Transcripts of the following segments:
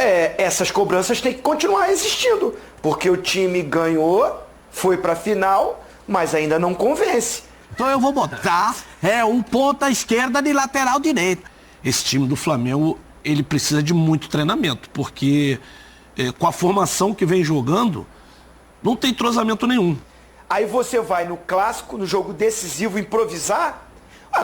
essas cobranças têm que continuar existindo, porque o time ganhou, foi para a final, mas ainda não convence. Então eu vou botar um ponta esquerda de lateral direito. Esse time do Flamengo, ele precisa de muito treinamento, porque com a formação que vem jogando, não tem entrosamento nenhum. Aí você vai no clássico, no jogo decisivo, improvisar,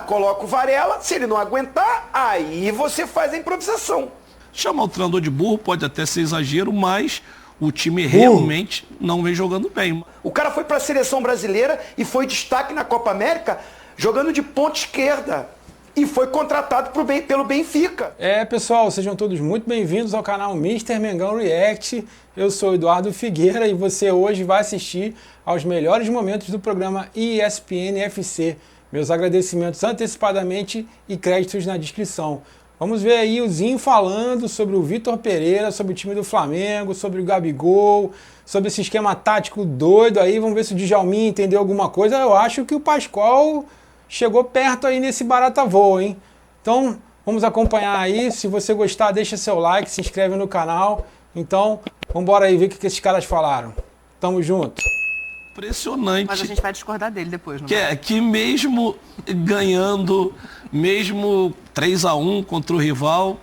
coloca o Varela, se ele não aguentar, aí você faz a improvisação. Chamar o treinador de burro pode até ser exagero, mas o time realmente não vem jogando bem. O cara foi para a seleção brasileira e foi destaque na Copa América jogando de ponta esquerda. E foi contratado pelo Benfica. Pessoal, sejam todos muito bem-vindos ao canal Mr. Mengão React. Eu sou Eduardo Figueira e você hoje vai assistir aos melhores momentos do programa ESPN FC. Meus agradecimentos antecipadamente e créditos na descrição. Vamos ver aí o Zinho falando sobre o Vitor Pereira, sobre o time do Flamengo, sobre o Gabigol, sobre esse esquema tático doido aí. Vamos ver se o Djalminha entendeu alguma coisa. Eu acho que o Pascoal chegou perto aí nesse barata voa, hein? Então, vamos acompanhar aí. Se você gostar, deixa seu like, se inscreve no canal. Então, vamos embora aí ver o que esses caras falaram. Tamo junto. Impressionante. Mas a gente vai discordar dele depois, não é? Que mesmo ganhando, mesmo 3-1 contra o rival,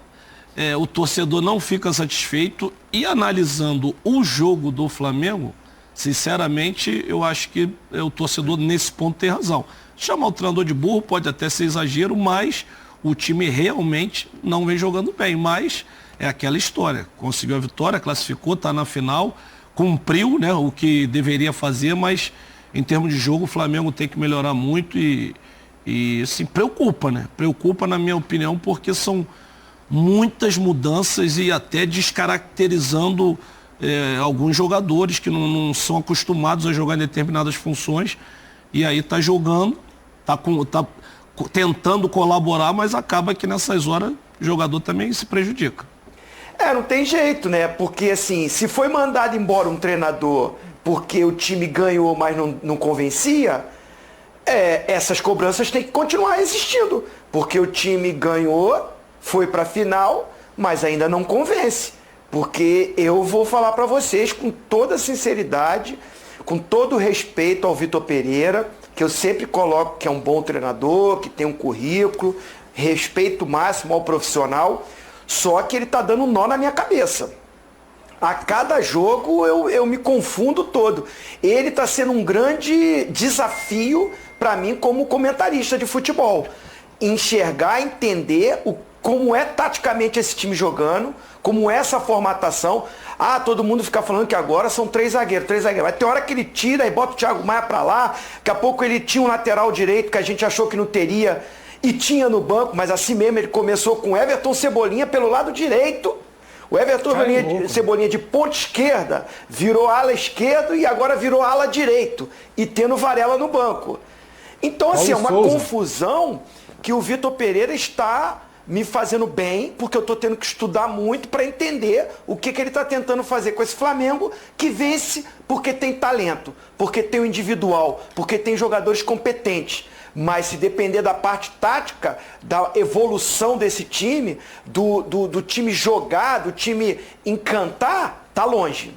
o torcedor não fica satisfeito. E analisando o jogo do Flamengo, sinceramente, eu acho que o torcedor nesse ponto tem razão. Chamar o treinador de burro pode até ser exagero, mas o time realmente não vem jogando bem. Mas é aquela história. Conseguiu a vitória, classificou, está na final, cumpriu, né, o que deveria fazer, mas em termos de jogo o Flamengo tem que melhorar muito e assim, preocupa, né? Preocupa, na minha opinião, porque são muitas mudanças e até descaracterizando alguns jogadores que não são acostumados a jogar em determinadas funções. E aí tá jogando, tá tentando colaborar, mas acaba que nessas horas o jogador também se prejudica. Não tem jeito, né? Porque assim, se foi mandado embora um treinador porque o time ganhou, mas não convencia, essas cobranças têm que continuar existindo. Porque o time ganhou, foi para a final, mas ainda não convence. Porque eu vou falar para vocês com toda sinceridade, com todo respeito ao Vitor Pereira, que eu sempre coloco que é um bom treinador, que tem um currículo, respeito máximo ao profissional, só que ele está dando um nó na minha cabeça. A cada jogo eu me confundo todo. Ele está sendo um grande desafio para mim como comentarista de futebol. Enxergar, entender como é taticamente esse time jogando, como é essa formatação. Todo mundo fica falando que agora são três zagueiros. Mas tem hora que ele tira e bota o Thiago Maia pra lá. Daqui a pouco ele tinha um lateral direito que a gente achou que não teria e tinha no banco, mas assim mesmo ele começou com Everton Cebolinha pelo lado direito. O Everton Cebolinha de ponta esquerda virou ala esquerdo e agora virou ala direito. E tendo Varela no banco. Então assim, é uma confusão que o Vitor Pereira está me fazendo bem, porque eu estou tendo que estudar muito para entender o que ele está tentando fazer com esse Flamengo, que vence porque tem talento, porque tem o individual, porque tem jogadores competentes. Mas se depender da parte tática, da evolução desse time, do time jogar, do time encantar, tá longe.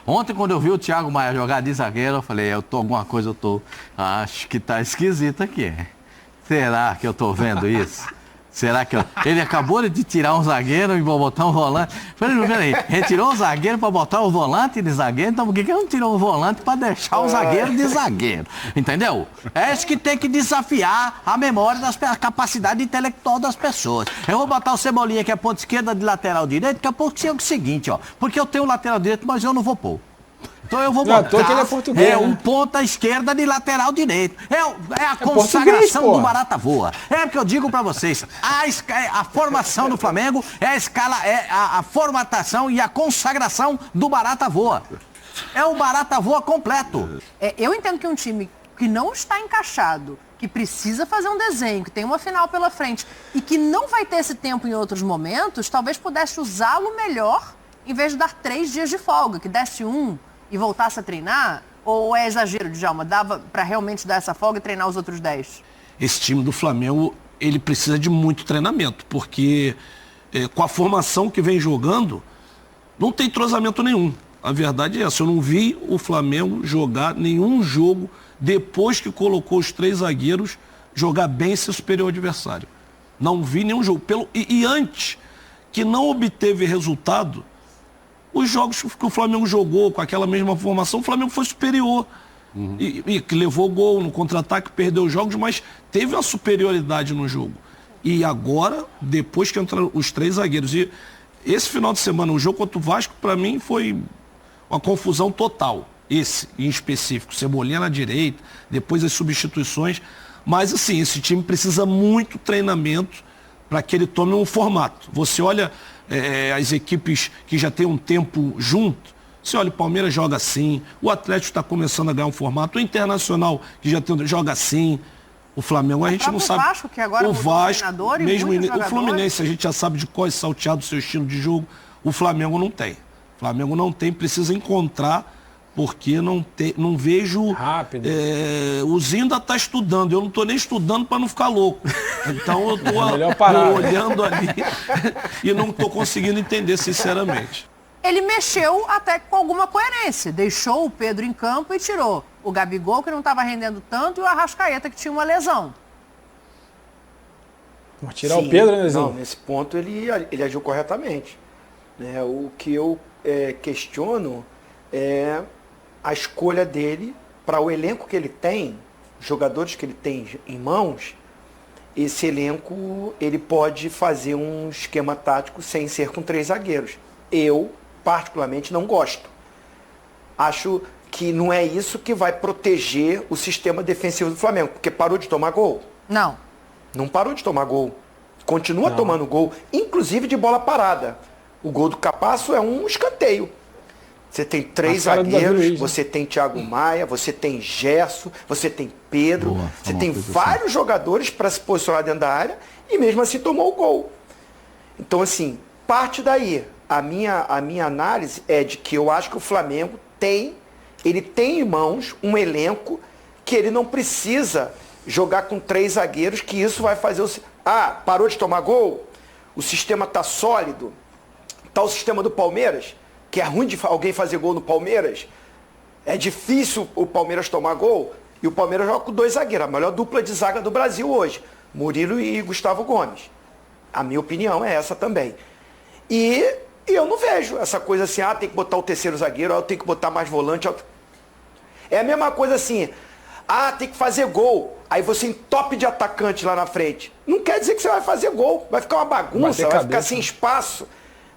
Ontem, quando eu vi o Thiago Maia jogar de zagueiro, eu falei, acho que tá esquisito aqui. Será que eu tô vendo isso? Será que ele acabou de tirar um zagueiro e botar um volante? Peraí, retirou um zagueiro para botar o volante de zagueiro, então por que não tirou um volante para deixar o zagueiro de zagueiro? Entendeu? É isso que tem que desafiar a memória, a capacidade intelectual das pessoas. Eu vou botar o Cebolinha, que é ponta esquerda, de lateral direito, daqui a pouco é o seguinte, porque eu tenho o lateral direito, mas eu não vou pôr. Então eu vou botar que ele é português, um ponta esquerda de lateral direito. É a consagração do barata voa. É o que eu digo pra vocês. A formação do Flamengo é a formatação e a consagração do barata voa. É o barata voa completo. Eu entendo que um time que não está encaixado, que precisa fazer um desenho, que tem uma final pela frente e que não vai ter esse tempo em outros momentos, talvez pudesse usá-lo melhor em vez de dar 3 dias de folga, que desse e voltasse a treinar? Ou é exagero, Djalma? Dava para realmente dar essa folga e treinar os outros 10? Esse time do Flamengo, ele precisa de muito treinamento, porque com a formação que vem jogando, Não tem entrosamento nenhum. A verdade é essa. Eu não vi o Flamengo jogar nenhum jogo depois que colocou os 3 zagueiros jogar bem e ser superior ao adversário. Não vi nenhum jogo. E antes, que não obteve resultado, os jogos que o Flamengo jogou com aquela mesma formação, o Flamengo foi superior. E que levou gol no contra-ataque, perdeu os jogos, mas teve uma superioridade no jogo. E agora, depois que entraram os 3 zagueiros, e esse final de semana, o jogo contra o Vasco, para mim, foi uma confusão total. Esse, em específico. Cebolinha na direita, depois as substituições. Mas, assim, esse time precisa muito treinamento para que ele tome um formato. Você olha as equipes que já têm um tempo junto, você olha, o Palmeiras joga assim, o Atlético está começando a ganhar um formato, o Internacional, que já joga assim, o Flamengo, a gente não sabe. Vasco, que agora o Vasco, e mesmo o Fluminense, a gente já sabe de qual é salteado o seu estilo de jogo. O Flamengo não tem. O Flamengo não tem, precisa encontrar, porque não vejo. Rápido. O Zinho ainda está estudando, eu não estou nem estudando para não ficar louco. Então eu estou olhando ali e não estou conseguindo entender, sinceramente. Ele mexeu até com alguma coerência. Deixou o Pedro em campo e tirou o Gabigol, que não estava rendendo tanto, e o Arrascaeta, que tinha uma lesão. Vou tirar o Pedro, né, Zinho? Não, nesse ponto ele agiu corretamente. Né? O que eu questiono é a escolha dele para o elenco que ele tem, os jogadores que ele tem em mãos. Esse elenco, ele pode fazer um esquema tático sem ser com 3 zagueiros. Eu, particularmente, não gosto. Acho que não é isso que vai proteger o sistema defensivo do Flamengo, porque parou de tomar gol. Não. Não parou de tomar gol. Continua tomando gol, inclusive de bola parada. O gol do Capasso é um escanteio. Você tem 3 zagueiros, você tem Thiago Maia, você tem Gerson, você tem Pedro, você tem vários jogadores para se posicionar dentro da área e mesmo assim tomou o gol. Então, assim, parte daí. A minha análise é de que eu acho que o Flamengo tem em mãos um elenco que ele não precisa jogar com 3 zagueiros, que isso vai fazer parou de tomar gol? O sistema está sólido? Está o sistema do Palmeiras, que é ruim de alguém fazer gol no Palmeiras? É difícil o Palmeiras tomar gol? E o Palmeiras joga com 2 zagueiros, a melhor dupla de zaga do Brasil hoje, Murilo e Gustavo Gomes. A minha opinião é essa também. E eu não vejo essa coisa assim, tem que botar o 3º zagueiro, tem que botar mais volante. É a mesma coisa assim, tem que fazer gol. Aí você entope de atacante lá na frente. Não quer dizer que você vai fazer gol, vai ficar uma bagunça, vai ficar sem espaço.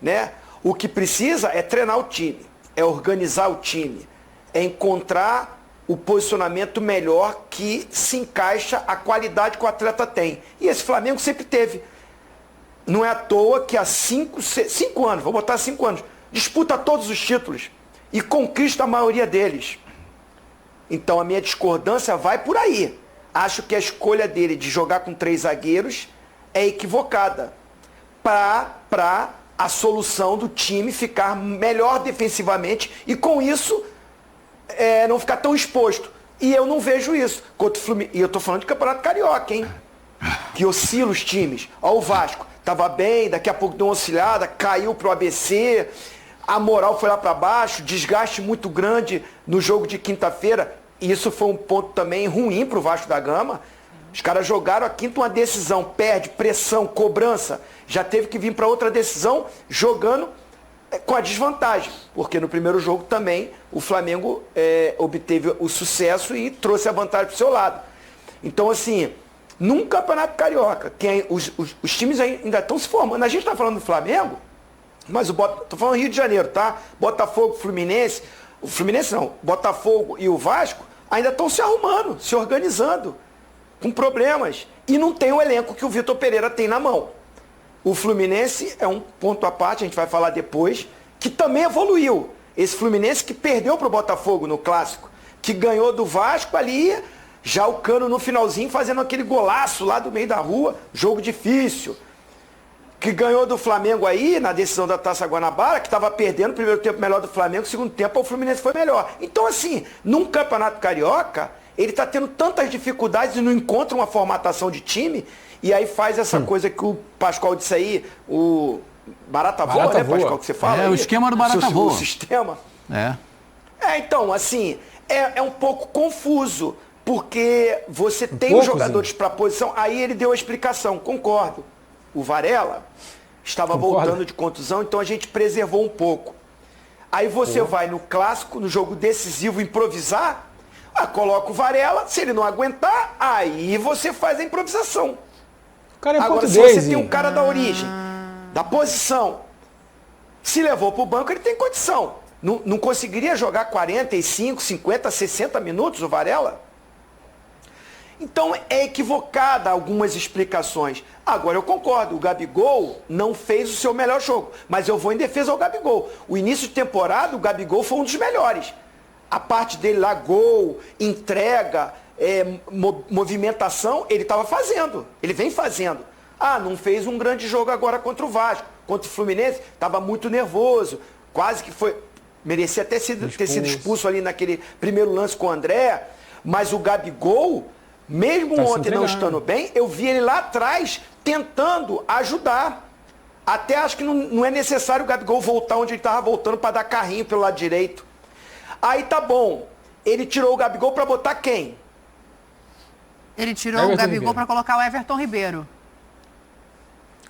Né? O que precisa é treinar o time, é organizar o time, é encontrar o posicionamento melhor que se encaixa à qualidade que o atleta tem. E esse Flamengo sempre teve. Não é à toa que há 5 anos, vou botar 5 anos, disputa todos os títulos e conquista a maioria deles. Então a minha discordância vai por aí. Acho que a escolha dele de jogar com 3 zagueiros é equivocada para a solução do time ficar melhor defensivamente e com isso não ficar tão exposto. E eu não vejo isso. E eu estou falando de Campeonato Carioca, hein? Que oscila os times. Ó, o Vasco estava bem, daqui a pouco deu uma oscilada, caiu pro ABC, a moral foi lá para baixo, desgaste muito grande no jogo de quinta-feira. E isso foi um ponto também ruim pro Vasco da Gama. Os caras jogaram a quinta uma decisão, perde, pressão, cobrança. Já teve que vir para outra decisão jogando com a desvantagem. Porque no primeiro jogo também o Flamengo obteve o sucesso e trouxe a vantagem pro seu lado. Então, assim, num Campeonato Carioca, os times ainda estão se formando. A gente está falando do Flamengo, mas estou falando Rio de Janeiro, tá? Botafogo, Fluminense. O Fluminense não, Botafogo e o Vasco ainda estão se arrumando, se organizando, com problemas. E não tem o elenco que o Vitor Pereira tem na mão. O Fluminense é um ponto à parte, a gente vai falar depois, que também evoluiu. Esse Fluminense que perdeu para o Botafogo no Clássico, que ganhou do Vasco ali, já o Cano no finalzinho fazendo aquele golaço lá do meio da rua, jogo difícil. Que ganhou do Flamengo aí, na decisão da Taça Guanabara, que estava perdendo, primeiro tempo melhor do Flamengo, segundo tempo o Fluminense foi melhor. Então, assim, num Campeonato Carioca, ele está tendo tantas dificuldades e não encontra uma formatação de time, e aí faz essa coisa que o Pascoal disse aí, o barata voa, Barata né, voa. Pascoal, que você fala? É, o aí? esquema do barata O voa. sistema. É. Então, assim, é um pouco confuso, porque você tem pouco, os jogadores para posição, aí ele deu a explicação, concordo. O Varela estava Concordo. voltando de contusão, então a gente preservou um pouco. Aí você vai no clássico, no jogo decisivo, improvisar, coloca o Varela, se ele não aguentar, aí você faz a improvisação. O cara é Agora, se português. você tem um cara da origem, da posição, se levou para o banco, ele tem condição. Não conseguiria jogar 45, 50, 60 minutos o Varela? Então é equivocada algumas explicações. Agora eu concordo, o Gabigol não fez o seu melhor jogo, mas eu vou em defesa ao Gabigol. O início de temporada, o Gabigol foi um dos melhores. A parte dele lá, gol, entrega, movimentação, ele estava fazendo, ele vem fazendo. Não fez um grande jogo agora contra o Vasco, contra o Fluminense, estava muito nervoso, quase que foi, merecia ter sido expulso ali naquele primeiro lance com o André, mas o Gabigol, mesmo ontem não estando bem, eu vi ele lá atrás tentando ajudar. Até acho que não é necessário o Gabigol voltar onde ele estava voltando para dar carrinho pelo lado direito. Aí tá bom, ele tirou o Gabigol para botar quem? Ele tirou Everton o Gabigol Ribeiro. para colocar o Everton Ribeiro.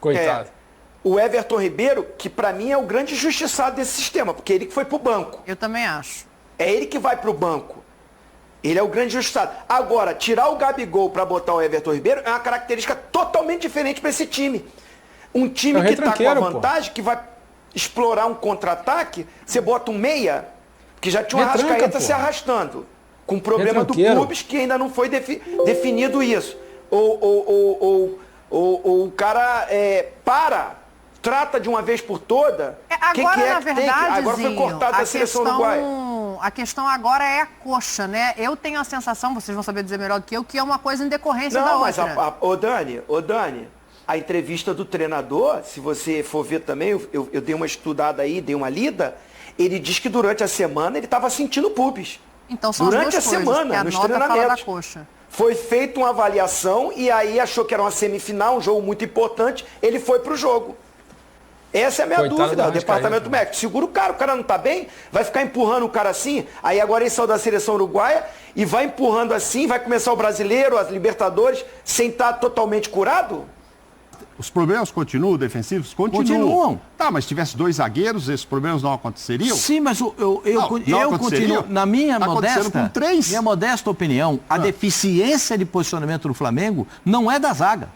Coitado. O Everton Ribeiro, que para mim é o grande injustiçado desse sistema, porque ele que foi pro banco. Eu também acho. É ele que vai pro banco. Ele é o grande injustiçado. Agora, tirar o Gabigol para botar o Everton Ribeiro é uma característica totalmente diferente para esse time. Um time que está com a vantagem, que vai explorar um contra-ataque, você bota um meia, que já tinha uma Arrascaeta se arrastando, com problema do Clubes, que ainda não foi definido isso. Ou o cara trata de uma vez por toda. Agora, na verdade, agora foi cortado da seleção uruguaia. A questão agora é a coxa, né? Eu tenho a sensação, vocês vão saber dizer melhor do que eu, que é uma coisa em decorrência da outra. Não, mas ô Dani, a entrevista do treinador, se você for ver também, eu dei uma estudada aí, dei uma lida, ele diz que durante a semana ele estava sentindo pubis. Então são durante as duas a coisas, semana, nos treinamentos. fala da coxa. Foi feita uma avaliação e aí achou que era uma semifinal, um jogo muito importante, ele foi pro jogo. Essa é a minha dúvida, o departamento médico. Segura o cara não tá bem, vai ficar empurrando o cara assim, aí agora ele saiu da seleção uruguaia e vai empurrando assim, vai começar o Brasileiro, as Libertadores, sem estar totalmente curado? Os problemas continuam, defensivos? Continuam. Tá, mas se tivesse dois zagueiros, esses problemas não aconteceriam? Sim, mas eu continuo, na minha modesta opinião, a deficiência de posicionamento do Flamengo não é da zaga.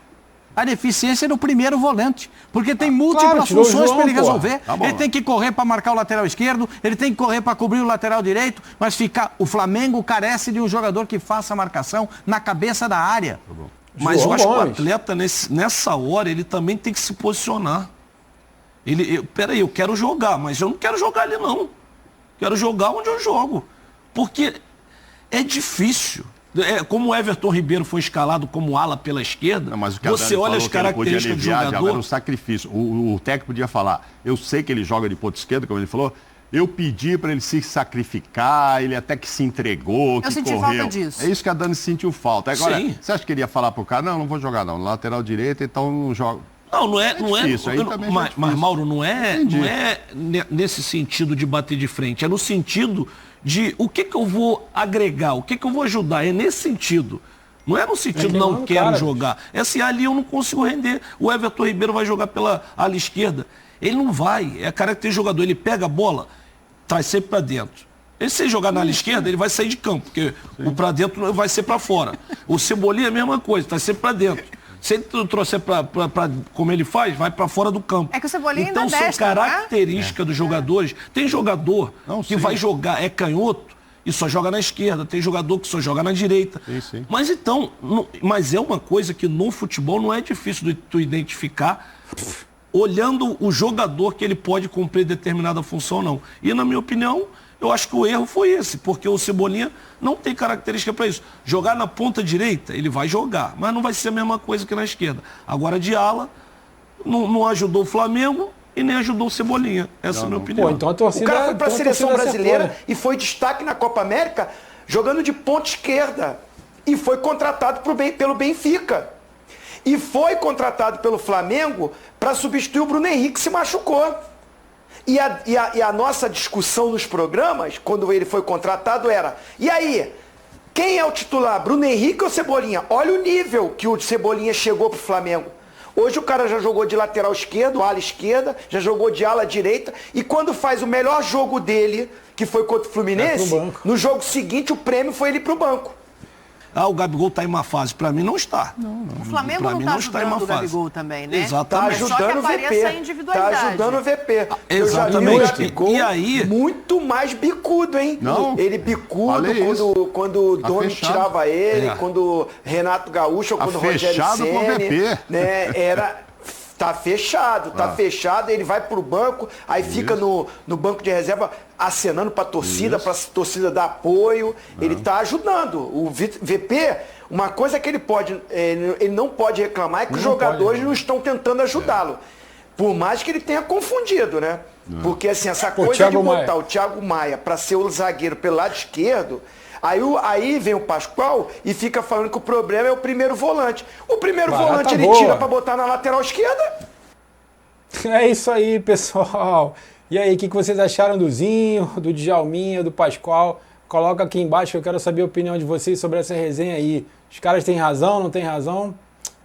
A deficiência é do primeiro volante, porque tem múltiplas funções para ele resolver. Tá bom, ele tem que correr para marcar o lateral esquerdo, ele tem que correr para cobrir o lateral direito, mas o Flamengo carece de um jogador que faça a marcação na cabeça da área. Tá bom. Mas eu acho que o atleta, nessa hora, ele também tem que se posicionar. Peraí, eu quero jogar, mas eu não quero jogar ali não. Quero jogar onde eu jogo. Porque é difícil. Como o Everton Ribeiro foi escalado como ala pela esquerda, mas o que você olha as características do jogador. Era um sacrifício. O técnico podia falar, eu sei que ele joga de ponta esquerda, como ele falou, eu pedi para ele se sacrificar, ele até que se entregou, que correu. Falta disso. É isso que a Dani sentiu falta. Agora, sim. Você acha que ele ia falar pro cara, não vou jogar não, lateral direito, então não joga. Não é. Difícil, Mas Mauro, não é nesse sentido de bater de frente, é no sentido de o que eu vou agregar, o que eu vou ajudar, é nesse sentido. Não é no sentido não quero jogar. É assim, ali eu não consigo render. O Everton Ribeiro vai jogar pela ala esquerda. Ele não vai, é a característica do jogador, ele pega a bola, traz sempre para dentro. Ele, se jogar na ala esquerda, ele vai sair de campo, porque o para dentro vai ser para fora. O Cebolinha é a mesma coisa, está sempre para dentro. Se ele trouxer para como ele faz, vai para fora do campo. É que o Cebolinha então ainda são destra, características dos jogadores. Tem jogador que vai jogar, é canhoto, e só joga na esquerda. Tem jogador que só joga na direita. Sim. Mas então, mas é uma coisa que no futebol não é difícil de tu identificar olhando o jogador que ele pode cumprir determinada função, não. E na minha opinião, eu acho que o erro foi esse, porque o Cebolinha não tem característica para isso. Jogar na ponta direita, ele vai jogar, mas não vai ser a mesma coisa que na esquerda. Agora, de ala, não ajudou o Flamengo e nem ajudou o Cebolinha. Essa é a minha opinião. Pô, então a torcida, o cara foi para a seleção brasileira e foi destaque na Copa América jogando de ponta esquerda. E foi contratado pelo Benfica. E foi contratado pelo Flamengo para substituir o Bruno Henrique, que se machucou. E a nossa discussão nos programas, quando ele foi contratado, era: e aí, quem é o titular, Bruno Henrique ou Cebolinha? Olha o nível que o Cebolinha chegou pro Flamengo. Hoje o cara já jogou de lateral esquerdo, ala esquerda, já jogou de ala direita, e quando faz o melhor jogo dele, que foi contra o Fluminense, no jogo seguinte o prêmio foi ele pro banco. O Gabigol está em uma fase. Para mim, não está. O Flamengo não está ajudando o Gabigol também, né? Exatamente. Está ajudando o VP. Está ajudando o VP. Exatamente. Eu já vi o Gabigol e aí... muito mais bicudo, hein? Não, ele bicudo quando o Domi tirava ele, quando Renato Gaúcho, ou quando o Rogério Ceni, né? Tá fechado, ele vai pro banco, aí fica no banco de reserva acenando pra torcida, pra torcida dar apoio. Ele tá ajudando. O VP, uma coisa que ele não pode reclamar é que os jogadores não estão tentando ajudá-lo. Por mais que ele tenha confundido, né? Porque assim, essa coisa de botar o Thiago Maia pra ser o zagueiro pelo lado esquerdo, aí vem o Pascoal e fica falando que o problema é o primeiro volante. O primeiro volante ele tira para botar na lateral esquerda. É isso aí, pessoal. E aí, o que vocês acharam do Zinho, do Djalminha, do Pascoal? Coloca aqui embaixo que eu quero saber a opinião de vocês sobre essa resenha aí. Os caras têm razão, não têm razão?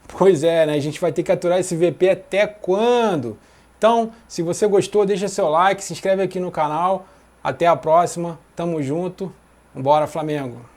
Pois é, né? A gente vai ter que aturar esse VP até quando? Então, se você gostou, deixa seu like, se inscreve aqui no canal. Até a próxima. Tamo junto. Bora, Flamengo!